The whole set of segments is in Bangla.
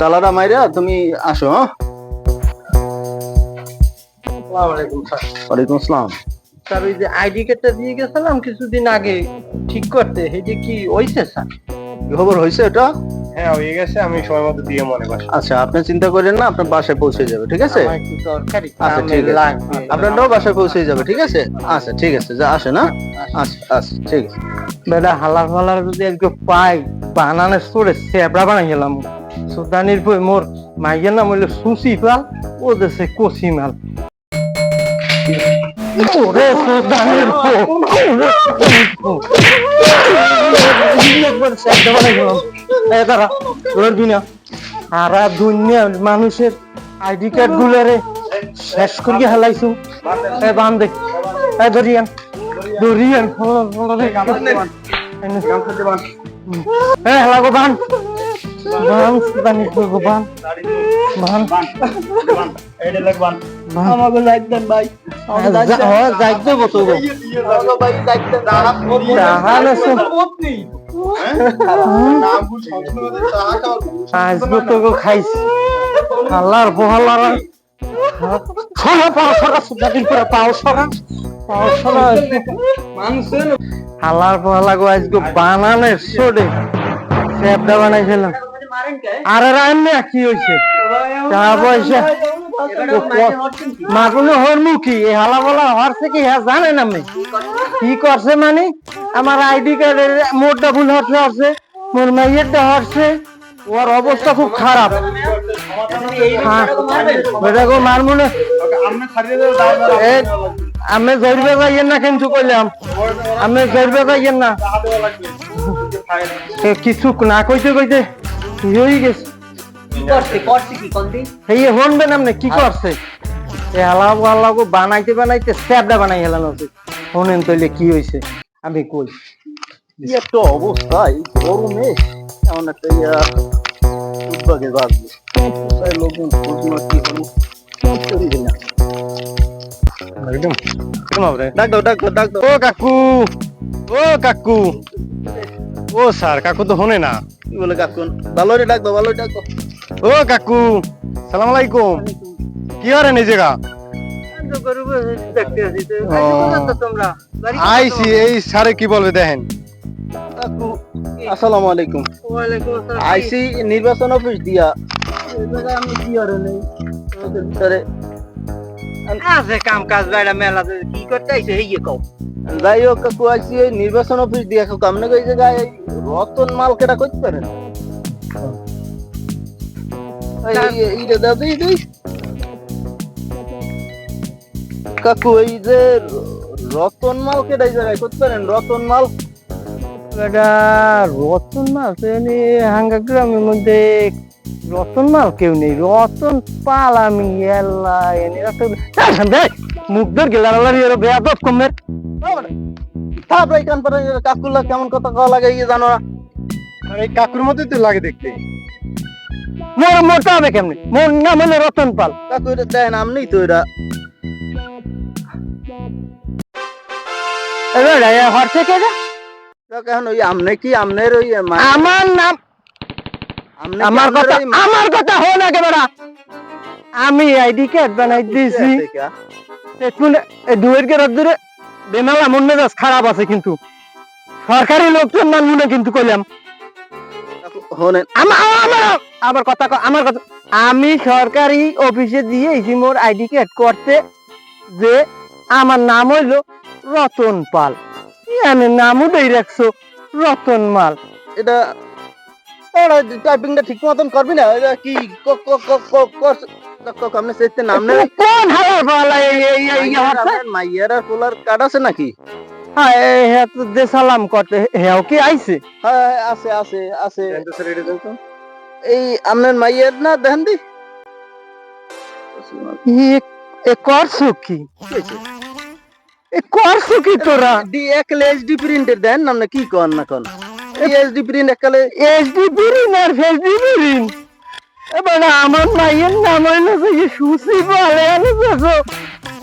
তালাটা মাইরা তুমি আসো। হ্যাঁ, ওয়ালাইকুম আসসালাম। স্যার ওই যে আইডি কার্ডটা দিয়ে গেছিলাম কিছুদিন আগে ঠিক করতে, এটা কি হইছে স্যার? কি খবর হয়েছে এটা? হ্যাঁ হয়ে গেছে, আমি সময় মতো দিয়ে মনে বাসা। আচ্ছা, আপনি চিন্তা করেন না, আপনার বাসায় পৌঁছে যাবে, ঠিক আছে? আমার একটু দরকারি আচ্ছা কামে ঠিক আছে, লাগবে। আপনারটাও বাসায় পৌঁছে যাবে, ঠিক আছে? আচ্ছা ঠিক আছে, যা আসে না। আচ্ছা আচ্ছা ঠিক আছে। বেটা হালার ফালার যদি একটু পাই বানানে সরে সেবড়া বানাই গেলাম। সুদানির পর মোর মাইয়ের নাম হইলো সুসি পাল, ও দেশে কচি মাল। ওরে সুদানির পর সেবড়া বানাই গেলাম। এ দাঁড়া, লড়বি না। সারা দুনিয়ার মানুষের আইডি কার্ড গুলারে শেষ করিয়ে হেলাইছু। এ বান দেখ, এ ধরিয়ান ধরিয়ান এ হেলা গো বান বান সুদানি গো বান বান এটা লাগবান আমাকে লাইক দেন ভাই। যাইতে দেবো তো গো ভাই দেখতে দাঁড়া তাহলে নাম ভুল সংস্কৃত আজকে তো গো খাইছি আল্লাহর বহালার সরা পাও সরা সুদানির পরে পাও সরা মানুষের হালার বহালা গো আজকে বানানের সোডে সেবটা বানাইছিলাম। আরে রান্না কি হইছে টাকা পয়সা মাগুলো হরমু কি এই হালা বলা হরছে কি হ্যাঁ জানেন আমি কি করছে মানে আমার আইডি কার্ডের মোটটা ভুল হচ্ছে মোর মাইয়েরটা হচ্ছে, ওর অবস্থা খুব খারাপ। বেটা গো মারমু না, আমি জড়বে যাইয়েন না কিন্তু কইলাম আমি জড়বে যাইয়েন না। কিছু না কইতে কইতে কি হয়ে গেছে এই হনবেন আপনি কি করছে হালাগো বানাইতে বানাইতে স্যাবটা বানাই হেলান উচিত। শোনেন তইলে কি হয়েছে আমি কই। কি একটা অবস্থা এই গরমে, এমন একটা উদ্যোগে বাঁচবে লোকজন খোঁজ কি করবো না। একদম ডাক দাও ডাক দাও ডাক দাও। ও কাকু, ও কাকু, ও স্যার কাকু তো হনে না। কি বলে কাকু? ভালো রে ডাক দাও, ভালো ডাক দাও। ও কাকু সালাম আলাইকুম, কি হরে এই জায়গা? আইসি এই স্যারে কি বলবে দেখেন। কাকু আসসালামু আলাইকুম। আইসি নির্বাচন অফিস দিয়া। আমি কি আর নেই ওদের ভিতরে আছে কাম কাজ বাইরা মেলা কি করতে আইছে এই কও। যাই হোক কাকু, আইসি এই নির্বাচন অফিস দিয়া কামনে কই জায়গায় রতন মাল কেটা করতে পারেন? এইটা দাও দিই দিই কাকু, এই যে রতন মাল কেটাই জায়গায় করতে পারেন? রতন মাল এটা রতন মাল তো এনে হাঙ্গা গ্রামের মধ্যে রতন মাল কেউ নেই। রতন পাল আমি এলা এনে মুগ্ধর গেলার বেয়াদব কমের তারপরে কান পরে কাকুলা কেমন কথা কওয়া লাগে জানো না? এই কাকুর মধ্যে তো লাগে দেখতে। মোর মোটা হবে কেমনে? মোর নাম হলো রতন পাল। কাকু এটা দেয় নাম নেই তো এটা। হরছে কে রে? এখন ওই আমনে কি আমনের ওই আমার নাম আমার কথা হো না কেবড়া। আমি আইডি কার্ড বানাই দিয়েছি দুয়ের কে রদ্দুরে বেমালা মন মেজাজ খারাপ আছে কিন্তু সরকারি লোকজন না মনে কিন্তু কইলাম আমার কথা আমার কথা আমি সরকারি অফিসে দিয়েছি মোর আইডি কার্ড করতে যে আমার নাম হইলো রতন পাল, আমি নামও দেই রাখছো রতন মাল। এটা টাইপিংটা ঠিক মতন করবি না? এটা কি আপনি সেতে নাম নেই? কোন হালার বালা মাইয়ার আর পোলার কার্ড আছে নাকি? হ্যাঁ হ্যাঁ তো দে সালাম করতে হ্যাঁ কি আইছে? হ্যাঁ আছে আছে আছে। এই আপনার মাইয়ার না দেখেন দি এ করছো কি? এ করছো কি তোরা? ডি একলে এইচডি প্রিন্টের দেন না কি কোন না কোন? এইচডি প্রিন্ট একলে এইচডি প্রিন্ট আর ফেসডি প্রিন্ট এবার আমার মাইয়ের নাম হইলো যে সুসি বলে আনছো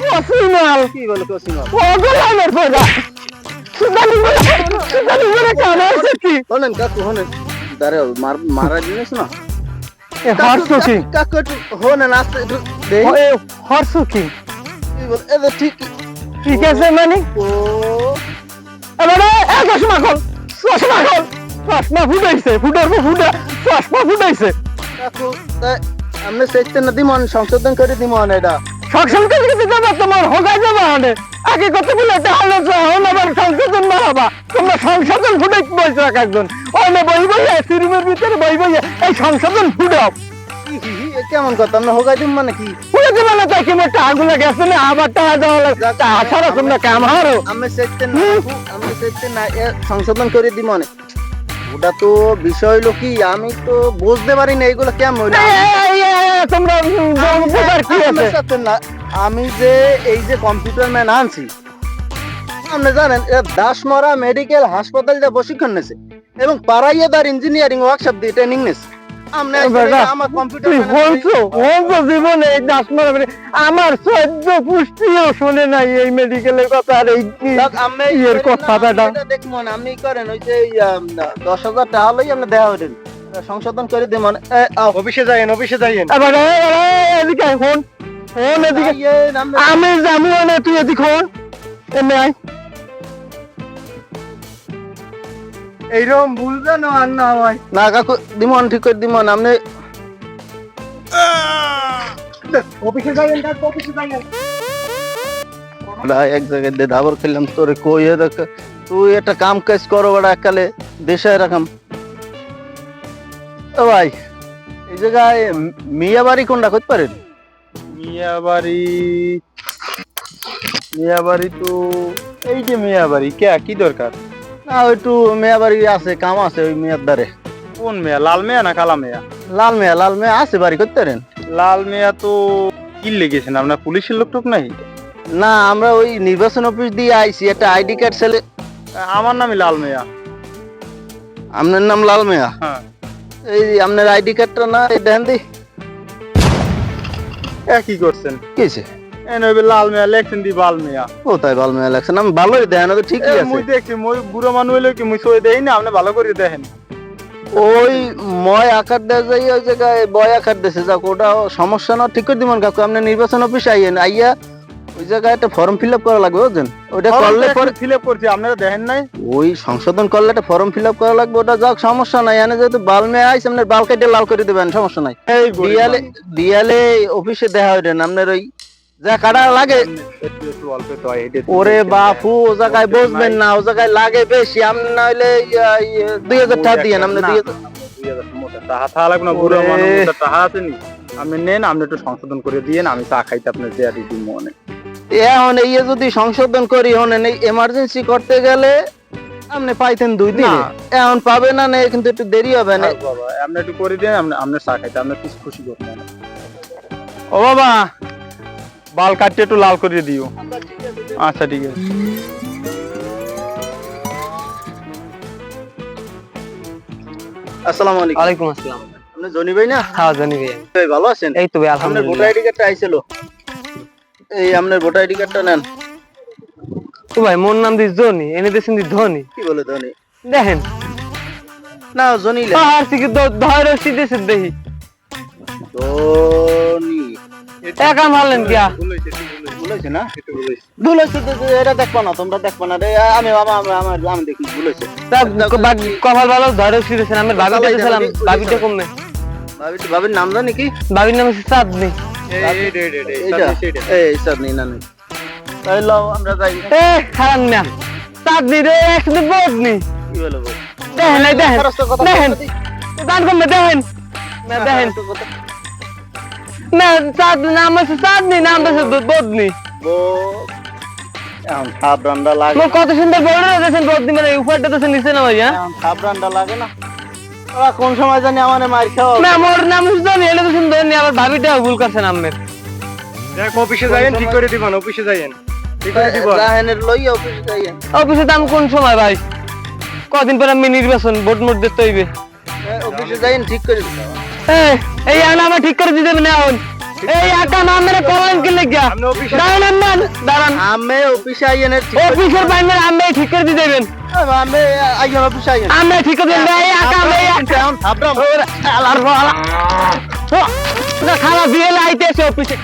কসিমাল। কি বলে কসিমাল? ওগুলামের পয়দা সুদানি বলে কানা আছে কি? হলেন কাকু হলেন দাঁড়াও মারা জিনিস না হর্সুকি কাকু একটু হনে না আস্তে একটু দেই হর্সুকি কি বল এ ঠিক ঠিক আছে মানে ও এবারে চশমা খোল চশমা ফুটাইছে চশমা ফুটাইছে কাকু আমরা সেটা না দিমন সংশোধন করে দিমন এটা সংশোধন করে দিতে যাবে তোমার হোগাই যাবে মানে আগে কত বলে তাহলে হন আবার সংশোধন না হবা তোমরা সংশোধন ফুটাই বসে রাখ একজন ওনে বই সিরুমের ভিতরে বই এই সংশোধন ফুটাও কেমন কথা আমরা হোগাই দিম মানে কি ফুটে দেবে না তাই কি মোটা আগুলা গেছে না আবার টাকা দেওয়া লাগে আছাড়া তোমরা কাম হারো আমরা সেটা না সংশোধন করে দিমন ওটা তো বিষয় হলো কি আমি তো বুঝতে পারি না এগুলো কেমন হইলো তোমরা বুঝার কি আছে না আমি যে এই যে কম্পিউটার ম্যান আনছি আপনি জানেন দাসমরা মেডিকেল হাসপাতাল যে প্রশিক্ষণ নেছে এবং পাড়াইয়াদার ইঞ্জিনিয়ারিং ওয়ার্কশপ দিয়ে ট্রেনিং নেছে আমার কম্পিউটার জীবনে এই দাসমরা আমার 14 পুষ্টিও শুনে নাই এই মেডিকেলের কথা আর এই এর কথাটা দেখুন আপনি করেন ওই যে 10,000 টাকা হলেই আপনি দেওয়া হইলেন সংশোধন করে দিন অফিসে যাইয়েন এবারে এদিকে ফোন এদিকে আমি জানি না তুই এদিকে ফোন এমনি আয় এইরকম ভুল জানো আর না হয় না কাকু দিমন ঠিক করে দিমন আপনি অফিসে যাইয়েন কাকু অফিসে যাইয়েন এক জায়গায় দিয়ে দাবর খেলাম তোরে কই তুই একটা কাম কাজ করো বড় একালে দেশে রাখাম ও ভাই এই জায়গায় মিয়া বাড়ি কোনটা করতে পারেন মিয়া বাড়ি তো এই যে মিয়া বাড়ি কি দরকার না একটু মেয়া বাড়ি আছে কাম আছে ওই মেয়ার দ্বারে কোন মেয়া লাল মেয়া না কালা মেয়া লাল মেয়া আছে বাড়ি করতে পারেন লাল মেয়া তো কি লেগেছেন আপনার পুলিশের লোক টোক নাই না আমরা ওই নির্বাচন অফিস দিয়ে আইছি একটা আইডি কার্ড ছেলে আমার নামই লাল মেয়া আপনার নাম লাল মেয়া হ্যাঁ এই আপনার আইডি কার্ডটা না এই দেন দি কি করছেন কিছে লাল মেয়া লেখছেন দি বাল মেয়া কোথায় বাল মেয়া লাগছে আমি ভালোই দেন তো ঠিকই আছে মুই দেখছি মুই বুড়ো মানুষ হইলে কি মুই সই দেই না আপনি ভালো করে দেখেন ওই ময় আকার দেওয়া যায় ওই জায়গায় বয় আকার দেশে যাক ওটা সমস্যা না ঠিক করে দিবেন কাকু আপনি নির্বাচন অফিসে আইয়া ওই জায়গায় একটা ফর্ম ফিল আপ করা লাগবে বুঝছেন ওটা করলে পরে ফিল আপ করছি আপনারা দেখেন নাই ওই সংশোধন করলে একটা ফর্ম ফিল আপ করা লাগবে ওটা যাক সমস্যা নাই এনে যেহেতু বাল মেয়ে আইস আপনার বাল কেটে লাল করে দিবেন সমস্যা নাই এই দিয়ালে অফিসে দেখা হইলেন আপনার ওই যা কাটা লাগে ওরে বাপু ও জায়গায় বসবেন না ও জায়গায় লাগে বেশি আপনি না হইলে 2,000 টাকা দিয়ে আপনি 2,000 টাকা থাকা লাগবে না বুড়ো মানুষ টাকা আছে নি আপনি নেন আপনি একটু সংশোধন করে দিয়েন আমি চা খাইতে আপনার দেয়া দিই মনে এখন এই যদি সংশোধন করি হনেন এই এমার্জেন্সি করতে গেলে আপনি পাইতেন 2 দিন এখন পাবে না না কিন্তু একটু দেরি হবে না বাবা আপনি একটু করে দেন আপনি চা খাইতে আপনি কিছু খুশি করবেন ও বাবা বাল কাটতে একটু লাল করে দিও আচ্ছা ঠিক আছে আসসালামু আলাইকুম ওয়ালাইকুম আসসালাম আপনি জনি ভাই না হ্যাঁ জানি ভাই ভাই ভালো আছেন এই তো ভাই আপনার ভোটার আলহামদুলিল্লাহ আইডি কার্ডটা আইছিল এই আপনার ভোটার আইডি কার্ডটা নেন তো ভাই মোর নাম দি জনি এনে দেছেন দি ধনি কি বলে ধনী দেখেন না জনি আর থেকে ধরে সিধে দেখি ধনী একা মারলেন কিয়া ভুলেছে না ভুলেছে এটা দেখবা না তোমরা দেখবা না রে আমি আমি দেখি ভুলেছে কপাল ভালো ধরে সিধেছেন আমি ভাবিটা দিয়েছিলাম ভাবিটা কমবে ভাবির নাম জানি কি ভাবির নাম হচ্ছে চাঁদনি এই চাঁদনি না তাই লও আমরা যাই এ খারাপ না চাঁদনি রে একসাথে বদনি কি বলবো দেখেন এই দেখেন দেখেন দান কমবে দেখেন না দেখেন না চাঁদনি নাম হচ্ছে চাঁদনি নাম হচ্ছে বদনি এখন সাবরান্ডা লাগে মো কত সুন্দর বড় দেখেন বদনি মানে উপরটা তো নিচে না ভাই হ্যাঁ সাবরান্ডা লাগে না ওরা কোন সময় জানি আমারে মার খাওয়া না মোর নাম হচ্ছে জানি এলে তো সুন্দর নি আবার ভাবিটা ভুল করছে নামের দেখ অফিসে যাইয়েন ঠিক করে দিবেন অফিসে যাইয়েন ঠিক করে দিব রাহেনের লই অফিসে যাইয়েন অফিসে দাম কোন সময় ভাই কদিন পরে আমি নির্বাচন ভোট মোট দিতে হইবে অফিসে যাইয়েন ঠিক করে দিবেন এই আনা আমার ঠিক করে দিতে হবে না এখন এই আটা নাম মেরে করেন কি লাগিয়া দাঁড়ান না দাঁড়ান আমি অফিসে আইয়েন অফিসের বাইরে আমি ঠিক করে দিতে দেবেন আমি আইয়েন অফিসে আইয়েন আমি ঠিক করে দিবেন এই আটা আমি এখন সাবরাম আলার খারাপ বিয়েলে আইতেছে অফিসে